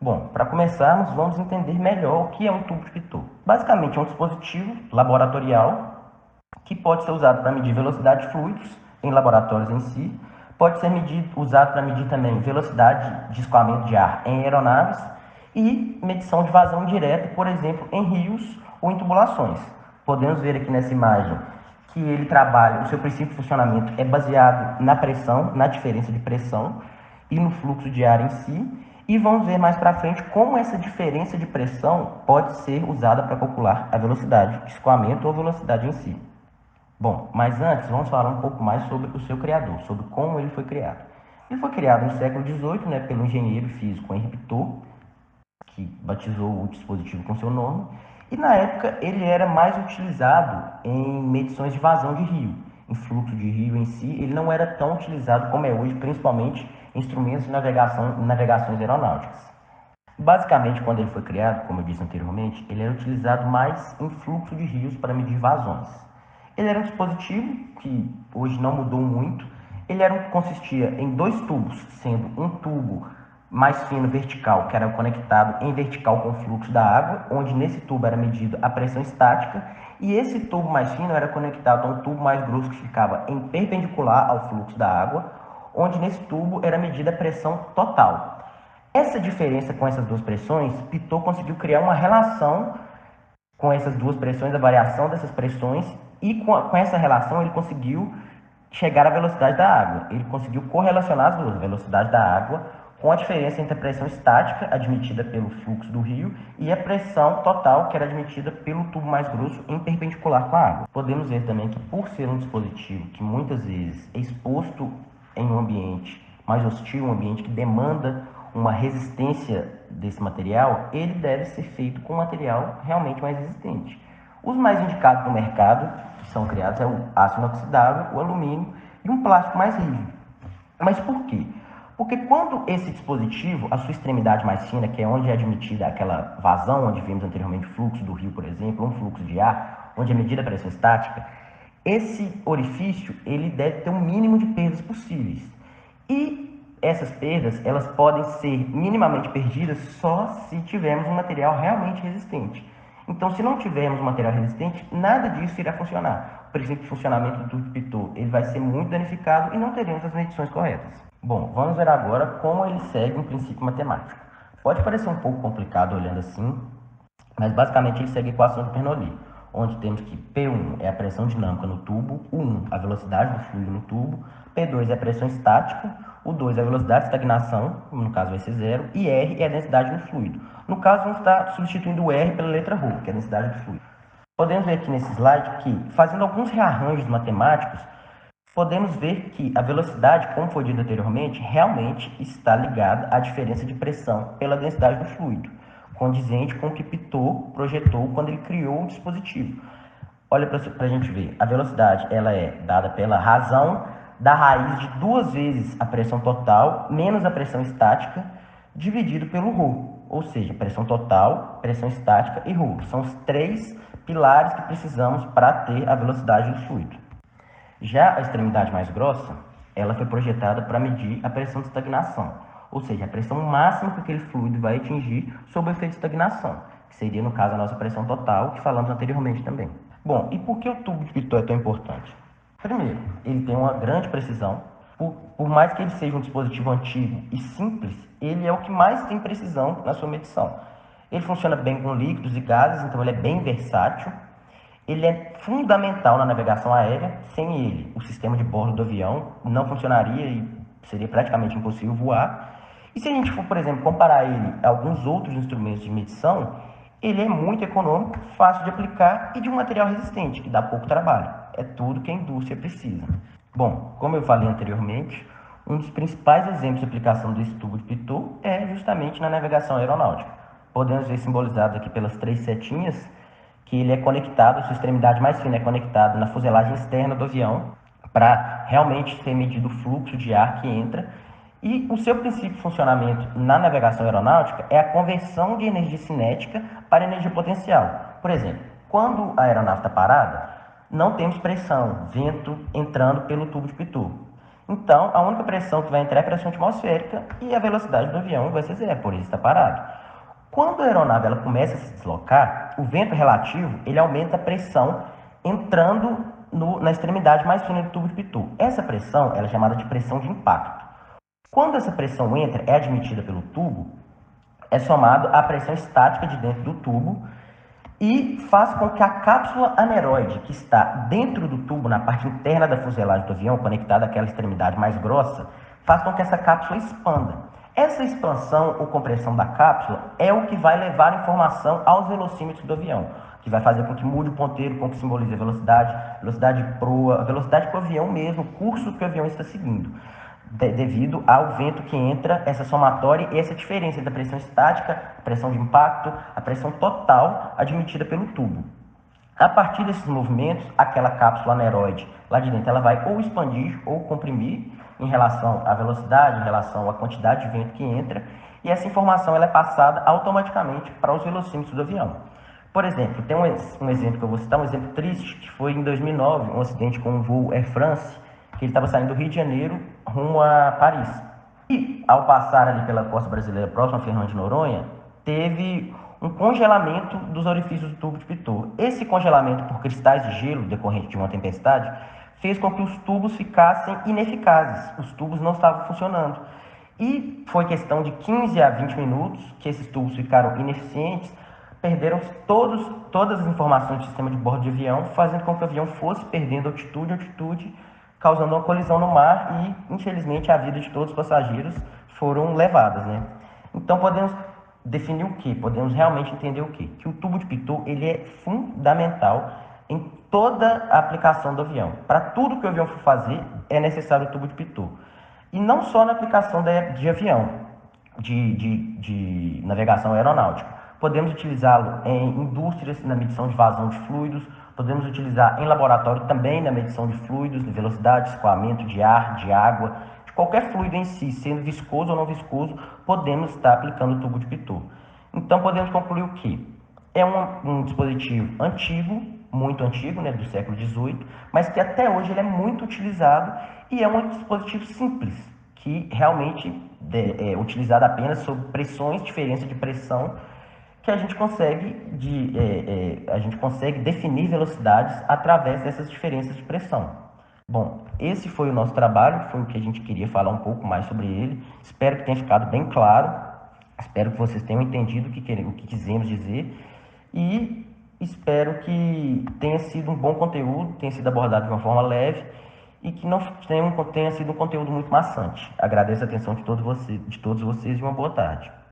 Bom, para começarmos, vamos entender melhor o que é um tubo de Pitot. Basicamente, é um dispositivo laboratorial que pode ser usado para medir velocidade de fluidos em laboratórios em si, pode ser usado para medir também velocidade de escoamento de ar em aeronaves e medição de vazão direta, por exemplo, em rios ou em tubulações. Podemos ver aqui nessa imagem que ele trabalha, o seu princípio de funcionamento é baseado na pressão, na diferença de pressão e no fluxo de ar em si. E vamos ver mais para frente como essa diferença de pressão pode ser usada para calcular a velocidade de escoamento ou velocidade em si. Bom, mas antes vamos falar um pouco mais sobre o seu criador, sobre como ele foi criado. Ele foi criado no século XVIII, pelo engenheiro físico Henri Pitot, que batizou o dispositivo com seu nome, e na época ele era mais utilizado em medições de vazão de rio, em fluxo de rio em si. Ele não era tão utilizado como é hoje, principalmente em instrumentos de navegações aeronáuticas. Basicamente, quando ele foi criado, como eu disse anteriormente, ele era utilizado mais em fluxo de rios para medir vazões. Ele era um dispositivo que hoje não mudou muito. Consistia em dois tubos, sendo um tubo mais fino vertical, que era conectado em vertical com o fluxo da água, onde nesse tubo era medida a pressão estática, e esse tubo mais fino era conectado a um tubo mais grosso que ficava em perpendicular ao fluxo da água, onde nesse tubo era medida a pressão total. Essa diferença com essas duas pressões, Pitot conseguiu criar uma relação com essas duas pressões, a variação dessas pressões, e com essa relação ele conseguiu chegar à velocidade da água. Ele conseguiu correlacionar as duas, a velocidade da água, com a diferença entre a pressão estática, admitida pelo fluxo do rio, e a pressão total, que era admitida pelo tubo mais grosso, em perpendicular com a água. Podemos ver também que, por ser um dispositivo que muitas vezes é exposto em um ambiente mais hostil, um ambiente que demanda uma resistência desse material, ele deve ser feito com um material realmente mais resistente. Os mais indicados no mercado, que são criados, é o aço inoxidável, o alumínio e um plástico mais rígido. Mas por quê? Porque quando esse dispositivo, a sua extremidade mais fina, que é onde é admitida aquela vazão, onde vimos anteriormente o fluxo do rio, por exemplo, um fluxo de ar, onde é medida a pressão estática, esse orifício ele deve ter um mínimo de perdas possíveis. E essas perdas, elas podem ser minimamente perdidas só se tivermos um material realmente resistente. Então, se não tivermos um material resistente, nada disso irá funcionar. O princípio de funcionamento do tubo de Pitot ele vai ser muito danificado e não teremos as medições corretas. Bom, vamos ver agora como ele segue um princípio matemático. Pode parecer um pouco complicado olhando assim, mas basicamente ele segue a equação de Bernoulli, onde temos que P1 é a pressão dinâmica no tubo, U1 a velocidade do fluido no tubo, P2 é a pressão estática, U2 é a velocidade de estagnação, no caso vai ser zero, e R é a densidade do fluido. No caso, vamos estar substituindo o R pela letra ρ, que é a densidade do fluido. Podemos ver aqui nesse slide que, fazendo alguns rearranjos matemáticos, podemos ver que a velocidade, como foi dito anteriormente, realmente está ligada à diferença de pressão pela densidade do fluido, condizente com o que Pitot projetou quando ele criou o dispositivo. Olha para a gente ver, a velocidade ela é dada pela razão da raiz de 2 vezes a pressão total menos a pressão estática dividido pelo ρ, ou seja, pressão total, pressão estática e ρ. São os 3 pilares que precisamos para ter a velocidade do fluido. Já a extremidade mais grossa, ela foi projetada para medir a pressão de estagnação, ou seja, a pressão máxima que aquele fluido vai atingir sob o efeito de estagnação, que seria, no caso, a nossa pressão total, que falamos anteriormente também. Bom, e por que o tubo de Pitot é tão importante? Primeiro, ele tem uma grande precisão. Por mais que ele seja um dispositivo antigo e simples, ele é o que mais tem precisão na sua medição. Ele funciona bem com líquidos e gases, então ele é bem versátil. Ele é fundamental na navegação aérea. Sem ele, o sistema de bordo do avião não funcionaria e seria praticamente impossível voar. E se a gente for, por exemplo, comparar ele a alguns outros instrumentos de medição, ele é muito econômico, fácil de aplicar e de um material resistente, que dá pouco trabalho. É tudo que a indústria precisa. Bom, como eu falei anteriormente, um dos principais exemplos de aplicação desse tubo de Pitot é justamente na navegação aeronáutica. Podemos ver simbolizado aqui pelas 3 setinhas que ele é conectado, a sua extremidade mais fina é conectada na fuselagem externa do avião para realmente ser medido o fluxo de ar que entra. E o seu princípio de funcionamento na navegação aeronáutica é a conversão de energia cinética para energia potencial. Por exemplo, quando a aeronave está parada, não temos pressão, vento entrando pelo tubo de Pitot. Então, a única pressão que vai entrar é a pressão atmosférica e a velocidade do avião vai ser zero, por isso está parado. Quando a aeronave ela começa a se deslocar, o vento relativo ele aumenta a pressão entrando na extremidade mais fina do tubo de Pitot. Essa pressão ela é chamada de pressão de impacto. Quando essa pressão entra, é admitida pelo tubo, é somado à pressão estática de dentro do tubo e faz com que a cápsula aneroide, que está dentro do tubo, na parte interna da fuselagem do avião, conectada àquela extremidade mais grossa, faz com que essa cápsula expanda. Essa expansão ou compressão da cápsula é o que vai levar a informação aos velocímetros do avião, que vai fazer com que mude o ponteiro, com que simbolize a velocidade de proa, a velocidade para o avião mesmo, o curso que o avião está seguindo, devido ao vento que entra, essa somatória e essa diferença entre a pressão estática, a pressão de impacto, a pressão total admitida pelo tubo. A partir desses movimentos, aquela cápsula aneroide lá de dentro, ela vai ou expandir ou comprimir em relação à velocidade, em relação à quantidade de vento que entra, e essa informação ela é passada automaticamente para os velocímetros do avião. Por exemplo, tem um exemplo que eu vou citar, um exemplo triste, que foi em 2009, um acidente com um voo Air France, que ele estava saindo do Rio de Janeiro rumo a Paris. E ao passar ali pela costa brasileira, próximo a Fernando de Noronha, teve um congelamento dos orifícios do tubo de Pitot. Esse congelamento por cristais de gelo decorrente de uma tempestade fez com que os tubos ficassem ineficazes, os tubos não estavam funcionando. E foi questão de 15 a 20 minutos que esses tubos ficaram ineficientes, perderam todas as informações do sistema de bordo de avião, fazendo com que o avião fosse perdendo altitude, causando uma colisão no mar e, infelizmente, a vida de todos os passageiros foram levadas, né? Então, podemos definir o quê? Podemos realmente entender o quê? Que o tubo de Pitot, ele é fundamental em toda a aplicação do avião. Para tudo que o avião for fazer, é necessário o tubo de Pitot. E não só na aplicação de avião, de navegação aeronáutica. Podemos utilizá-lo em indústrias, na medição de vazão de fluidos, podemos utilizar em laboratório também na medição de fluidos, de velocidade, escoamento de ar, de água, de qualquer fluido em si, sendo viscoso ou não viscoso, podemos estar aplicando o tubo de Pitot. Então, podemos concluir o quê? É um dispositivo antigo, muito antigo, né, do século XVIII, mas que até hoje ele é muito utilizado e é um dispositivo simples, que realmente é utilizado apenas sob pressões, diferença de pressão, que a gente consegue definir velocidades através dessas diferenças de pressão. Bom, esse foi o nosso trabalho, foi o que a gente queria falar um pouco mais sobre ele. Espero que tenha ficado bem claro, espero que vocês tenham entendido o que quisemos dizer e espero que tenha sido um bom conteúdo, tenha sido abordado de uma forma leve e que não tenha sido um conteúdo muito maçante. Agradeço a atenção de todos vocês e uma boa tarde.